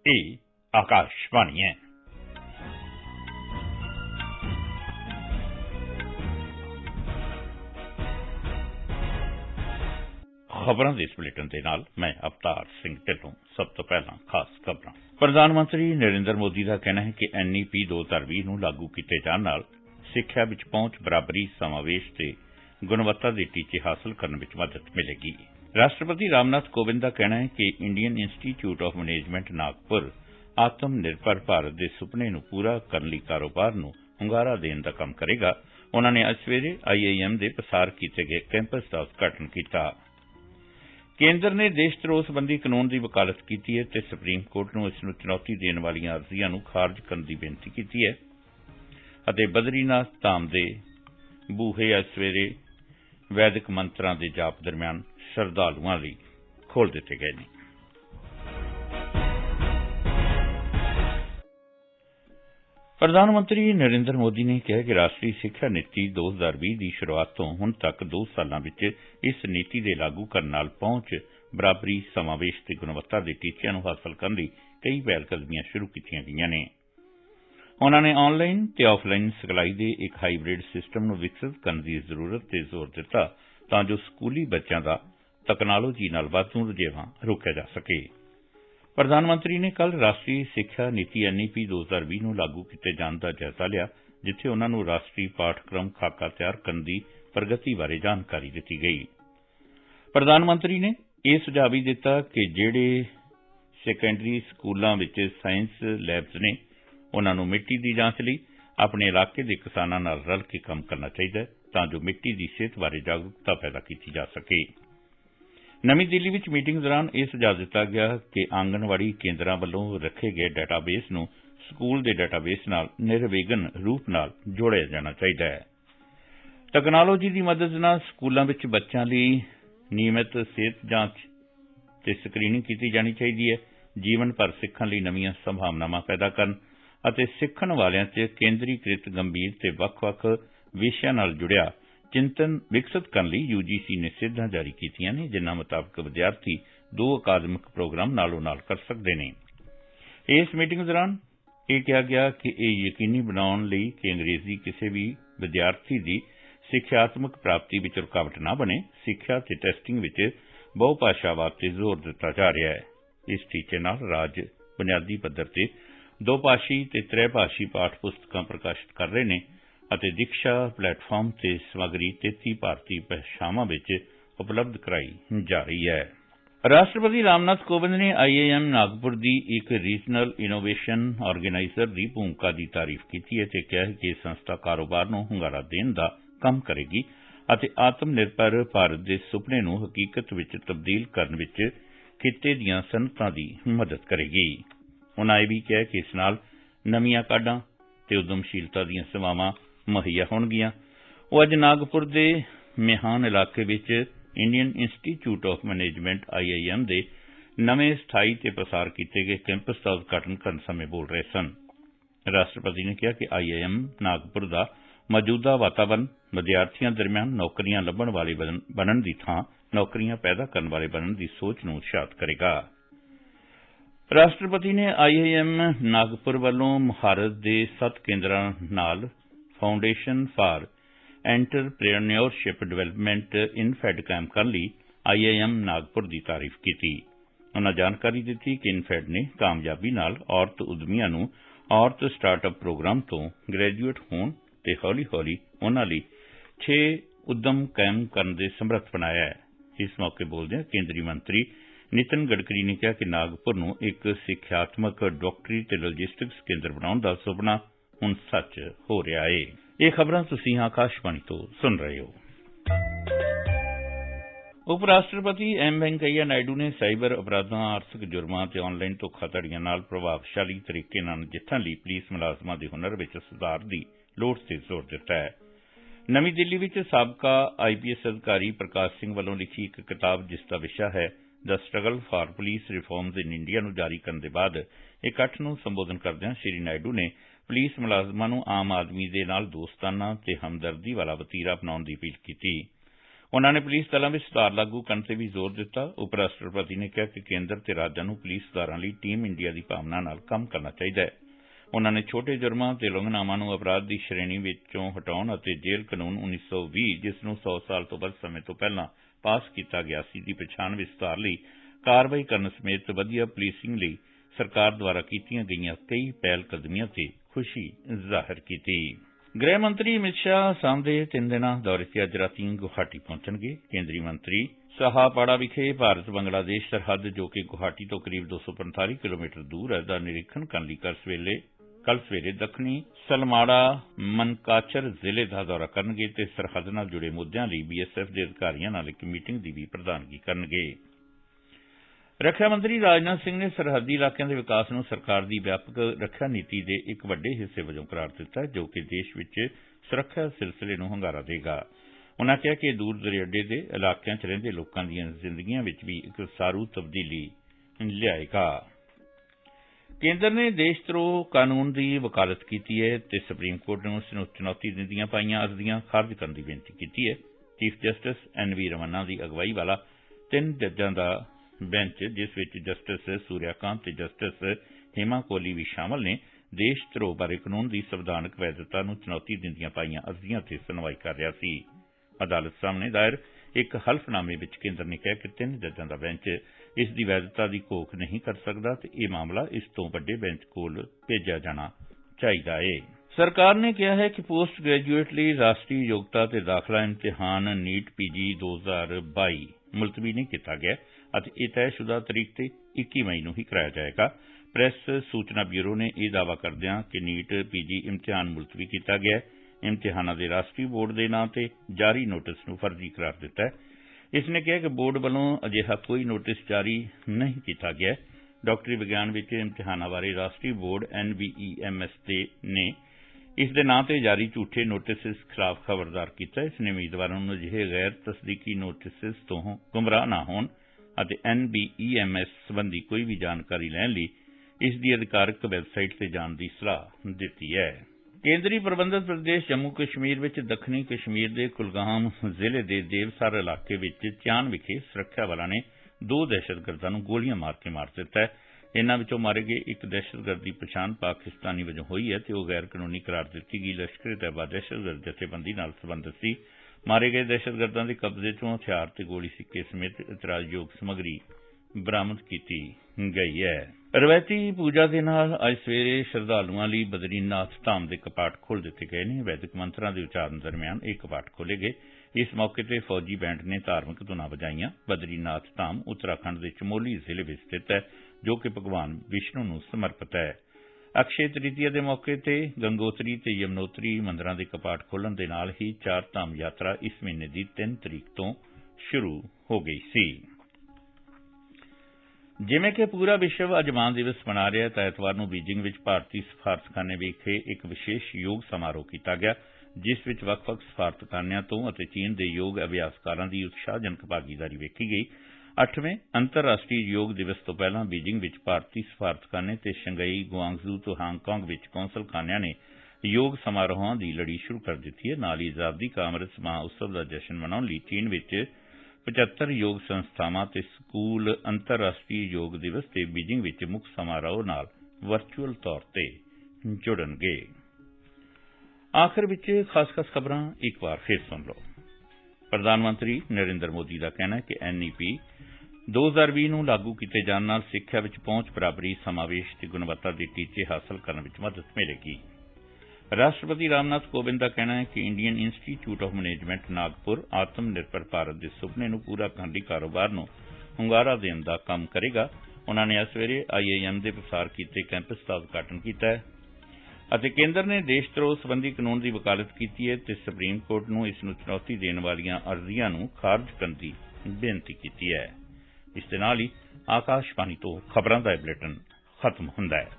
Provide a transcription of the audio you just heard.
ਇਹ ਆਕਾਸ਼ਵਾਣੀ ਹੈ। खबरों के इस बुलेटिन के नाल मैं अवतार सिंह ढिल्लों। सब तो पहला खास खबरां। प्रधानमंत्री नरेंद्र मोदी का कहना है कि NEP 2020 नूं लागू किए जाने नाल सिक्ख्या विच पहुंच, बराबरी, समावेश ते गुणवत्ता के टीचे हासिल करने में मदद मिलेगी। राष्ट्रपति रामनाथ कोविंद का कहना है कि Indian institute of management Nagpur आत्म निर्भर भारत के सुपने नूं पूरा करने लई कारोबार नूं ਹੁੰਗਾਰਾ देने का काम करेगा। उन्होंने अज सवेरे IIM के प्रसार किए गए कैंपस का उद्घाटन किया। केंद्र ने देश धरोह संबंधी कानून की वकालत की है ते सुप्रीम कोर्ट नूं इस नूं चुनौती देने वाली अर्जियां नूं खारिज करने की बेनती की है अते बद्रीनाथ धाम के बूहे अज सवेरे वैदिक मंत्रां के जाप दरमियान श्रद्धालुओं लई खोल दिते गए हैं। प्रधानमंत्री नरेंद्र मोदी ने कहा कि राष्ट्रीय सिक्ख्या नीति 2020 की शुरुआत तो हुण तक 2 सालों में इस नीति के लागू करने नाल पहुंच, बराबरी, समावेश ते गुणवत्ता के टीचिਆਂ ਨੂੰ हासिल करने लई कई पहलकदमियां शुरू कीतियां गईयां ने। उन्होंने ऑनलाइन ते ऑफलाइन सिखलाई के एक हाईब्रिड सिस्टम ਨੂੰ विकसित करने की जरूरत ते जोर दिता तां जो स्कूली बच्चों का तकनालोजी नाल वाधू रुझेवां रोकिया जा सके। प्रधानमंत्री ने कल राष्ट्रीय सिक्ख्या नीति NEP 2020 ਨੂੰ लागू किए जाने का जायजा लिया, जिथे उन्होंने राष्ट्रीय पाठक्रम खाका तैयार करने की प्रगति बारे जानकारी दी गई। प्रधानमंत्री ने यह सुझाव भी दिता कि जिहड़े सैकेंडरी स्कूलों में साइंस लैब्स ने उन्होंने मिट्टी की जांच लई अपने इलाके के किसानों नाल रल के काम करना चाहिए तां जो मिट्टी की सेहत बारे जागरूकता पैदा की जा सके। नवी दिल्ली में मीटिंग दौरान यह सुझाव दिता गया कि आंगनवाड़ी केंद्रों वालों रखे गए डेटाबेस नूं स्कूल के डेटाबेस नाल निर्विघन रूप नाल जोड़िया जाना चाहिए। तकनालोजी की मदद नाल स्कूलों में बच्चों लई नियमित सेहत जांच ते स्क्रीनिंग की जानी चाहिए है। जीवन भर सीखण लई नवीं संभावनावां पैदा करन अते सीखण वालियां च केंद्रीकृत गंभीर ते वख-वख विषयां नाल जुड़िया चिंतन विकसित करने लई UGC ने सिद्धां जारी कीतियां ने, जिन्हां मुताबक विद्यार्थी 2 अकादमिक प्रोग्राम नालों नाल कर सकते हैं। इस मीटिंग दौरान यह कहा गया कि यह यकीनी बनाउण लई कि अंग्रेजी किसी भी विद्यार्थी की सिक्ख्यात्मक प्राप्ति विच रुकावट न बने, सिक्ख्या ते टेस्टिंग विच बहुभाषावाद ते जोर दिता जा रहा है। इस टीचे नाल राज बुनियादी पद्धर ते 2-भाषी ते 3-भाषी पाठ पुस्तकां प्रकाशित कर रहे हैं ਅਤੇ दीक्षा प्लेटफार्म ते समग्री 33 भारतीय भाषावां विच उपलब्ध कराई जा रही है। राष्ट्रपति रामनाथ कोविंद ने IIM नागपुर की एक रीजनल इनोवेशन ऑर्गेनाइजर की भूमिका की तारीफ की है ते कहा है कि संस्था कारोबार नूं ਹੁੰਗਾਰਾ देने का काम करेगी ਅਤੇ आत्मनिर्भर भारत के सुपने नूं हकीकत विच तब्दील करने विच खिते दीआं सनअतां दी मदद करेगी। उन्होंने यह भी कहा कि इस नाल नवीआं काढां ते उद्यमशीलता दीआं सेवावां मुहैया होणगियां। वो अज नागपुर के मेहान इलाके which Indian institute of management IIM के नवे स्थाई ते प्रसार किए गए कैंपस का उद्घाटन करने समय बोल रहे सन। राष्ट्रपति ने कहा कि IIM नागपुर का मौजूदा वातावरण विद्यार्थियों दरमियान नौकरियां लभण वाले बनने की थां नौकरियां पैदा करने वाले बनने की सोच नूं उत्साहित करेगा। राष्ट्रपति ने IIM नागपुर वालों मुहारत के 7 केंद्रां नाल फाउंडेशन फॉर एंटरप्रेन्योरशिप डेवलपमेंट इनफैड कायम करने लई IIM नागपुर की तारीफ की। उन्होंने जानकारी दी कि इनफैड ने कामयाबी नाल औरत उद्यमियां नूं औरत स्टार्टअप प्रोग्राम तो ग्रैजुएट होण ते हौली हौली उन्हां लई 6 उद्यम कायम करने दे समर्थ बनाया है। इस मौके बोलदे केंद्रीय मंत्री नितिन गडकरी ने कहा कि नागपुर नूं एक सिक्ख्यात्मक डॉक्टरी ते लॉजिस्टिक्स केंद्र बनाउण दा सुपना हुण सच हो रहा है। ये खबरां तुसीं आकाशवाणी तो सुन रहे हो। उप राष्ट्रपति M वेंकैया नायडू ने साइबर अपराधों, आर्थिक जुर्मां ते ऑनलाइन धोखाधड़ियां नाल प्रभावशाली तरीके नाल नजिੱਠਣ ਲਈ पुलिस मुलाजमां दे हुनर विच सुधार दी लोड़ ते जोर दिता है। नवी दिल्ली विच साबका IPS अधिकारी प्रकाश सिंह वालों लिखी एक किताब जिसका विषय है the struggle for police reforms in India नूं जारी करने के बाद इकट्ठ नूं संबोधन करदਿਆਂ श्री नायडू ने पुलिस मुलाजमां नूं आम आदमी दे नाल दोस्ताना ते हमदर्दी वाला वतीरा अपनाउण दी अपील कीती। उन्होंने पुलिस दलों में सुधार लागू करने ते भी जोर दिता। उप राष्ट्रपति ने कहा कि केंद्र ते राज्यां नूं पुलिस सुधारां लई टीम इंडिया की भावना नाल काम करना चाहिए है। उन्होंने छोटे जुर्मां ते उलंघनावां नूं अपराध की श्रेणी विचों हटाउण अते जेल कानून 1920 जिस नूं 100 साल तो वध समय तो पहलां पास किया गया सी दी पछाण विच सुधार लई कार्रवाई करने समेत वधिया पुलिसिंग लई सरकार द्वारा कीतीआं गईआं कई पहलकदमियां ते खुशी जाहिर की। गृह मंत्री अमित शाह आसाम के 3 दिना दौरे से अज रातीं गुवाहाटी पहुंचणगे। केंद्रीय मंत्री शाहपाड़ा विखे भारत बंगलादेश सरहद जो कि गुवाहाटी तो करीब 245 किलोमीटर दूर है दा निरीखण करने लई कल सवेरे दक्षिणी सलमाड़ा मनकाचर जिले का दौरा करनगे ते सरहद नाल जुड़े मुद्दों लई BSF के अधिकारियों नाल एक मीटिंग की भी प्रधानगी करनगे। रक्षा मंत्री राजनाथ सिंह ने सरहदी इलाकों के विकास नूं सरकार की व्यापक रक्षा नीति के एक वड्डे हिस्से वजों करार दिता है जो कि देश विच सुरक्षा सिलसिले नूं हंगारा देगा। उन्होंने कहा कि दूर दरेडे के इलाकों च रहिंदे लोकां दीआं जिंदगियां विच भी एक सारू तब्दीली लियाएगा। केंद्र ने देशद्रोह कानून की वकालत की है ते सुप्रीम कोर्ट ने उस नूं चुनौती दिंदियां पाईआं अर्जियां खारिज करने की बेनती की है। चीफ जस्टिस NV रमन्ना की अगवाई वाला 3 जजां का बेंच जिस विच जस्टिस सूर्यकांत ते जस्टिस हेमा कोहली भी शामिल ने देशद्रोह बारे कानून की संविधानक वैधता नूं चुनौती दिंदियां पाईआं अर्जियां ते सुनवाई कर रहा सी। अदालत सामने दायर एक हल्फनामे विच केंद्र ने कहा कि 3 जजां का बेंच इस दी वैधता की घोख नहीं कर सकता ते यह मामला इस तों वड्डे बेंच कोल भेजा जाना चाहिए है। सरकार ने कहा है कि पोस्ट ग्रेजुएट लिए राष्ट्रीय योग्यता ते दाखला इम्तिहान नीट PG 2022 मुलतवी नहीं किया गया ਅਤੇ ਇਹ तयशुदा तरीक ते 21 मई ਨੂੰ ਹੀ कराया जाएगा। प्रेस सूचना ब्यूरो ने यह दावा करदिआं कि नीट PG इम्तिहान मुलतवी किया गया है। इम्तिहानां दे राष्ट्रीय बोर्ड के नां ते जारी नोटिस नूं फर्जी करार दिता है। इसने कहा कि बोर्ड वालों अजिहा कोई नोटिस जारी नहीं किया गया। डॉक्टरी विज्ञान विच इम्तिहानां बारे राष्ट्रीय बोर्ड NVEMS ने इस दे नां ते जारी झूठे नोटिस खिलाफ खबरदार किया। इसने उम्मीदवारों नूं अजिहे गैर तसदीकी नोटिस तो गुमराह ना होण ਅਤੇ NVEMS संबंधी कोई भी जानकारी लैण लई इस दी अधिकारक वैबसाइट ते जाण दी सलाह दित्ती है। केंद्रीय प्रबंधित प्रदेश जम्मू कश्मीर विच दक्षिणी कश्मीर के कुलगाम जिले के देवसर इलाके विच चियान विखे सुरक्षा बलों ने 2 दहशतगर्दां नूं गोलियां मार के मार दिता है। इन्हां विचों मारे गए एक दहशतगर्द की पछाण पाकिस्तानी वजों हुई है ते ओह गैर कानूनी करार दित्ती गई लश्कर-ए-तैयबा दहशतगर्द जथेबंदी नाल संबंधित सी। मारे गए दहशतगर्दां के कब्जे चों हथियार ते गोली सिक्के समेत इतराजयोग समग्री बरामद की गई है। रवायती पूजा के नाल अज सवेरे श्रद्धालुओं लई बद्रीनाथ धाम के कपाट खोल दिते गए हैं। वैदिक मंत्रों के उच्चारण दरमियान ये कपाट खोले गए। इस मौके पर फौजी बैंड ने धार्मिक धुनां बजाईआं। बद्रीनाथ धाम उत्तराखंड के चमोली जिले में स्थित है जो कि भगवान विष्णु नूं समर्पित है। अक्षय तृतीया के मौके पर गंगोत्री ते यमुनोत्री मंदिरों के कपाट खोलण दे नाल ही 4 धाम यात्रा इस महीने की 3 तरीक तो शुरू हो गई सी। जिवें कि पूरा विश्व अज मां दिवस मना रहा है, एतवार नूं बीजिंग विच भारती सफारतखाने विखे एक विशेष योग समारोह किया गया जिस विच वख-वख सफारतखानिਆਂ ਤੋਂ ਅਤੇ चीन के योग अभ्यासकारां की उत्साहजनक भागीदारी वेखी गई। 8वें अंतरराष्ट्रीय योग दिवस तो पहला बीजिंग विच भारती सफारतखाने ते शंघई गुआंगजू तो हांगकांग विच कौंसलखानिਆਂ ने योग समारोहां की लड़ी शुरू कर दी है। नाल ही आजादी का अमृत महोत्सव का जश्न मनाउण लई चीन विच 75 योग संस्थावां ते स्कूल अंतरराष्ट्रीय योग दिवस ते बीजिंग विच मुख समारोह नाल वर्चुअल तौर ते जुड़नगे। आखिर विच खास खबरां एक बार फिर सुन लो। प्रधानमंत्री नरेंद्र मोदी का कहना है कि NEP 2020 नूं लागू किए जाने नाल सिक्ख्या विच पहुंच बराबरी समावेश ते गुणवत्ता के टीचे हासिल करने विच मदद मिलेगी। राष्ट्रपति रामनाथ कोविंद का कहना है कि Indian institute of management Nagpur आत्म निर्भर भारत के सुपने नूं पूरा करने लई कारोबार नूं हुंगारा देण दा काम करेगा। उन्होंने अज सवेरे IIM के प्रसार किए कैंपस का उद्घाटन किया है ਅਤੇ केंद्र ने देशद्रोह संबंधी कानून की वकालत की है ते सुप्रीम कोर्ट नूं इस नूं चुनौती देने वालियां अर्जियां नूं खारिज करने की बेनती की है। इस दे नाल ही आकाशवाणी तो खबरां दा बुलेटिन खत्म हुंदा है।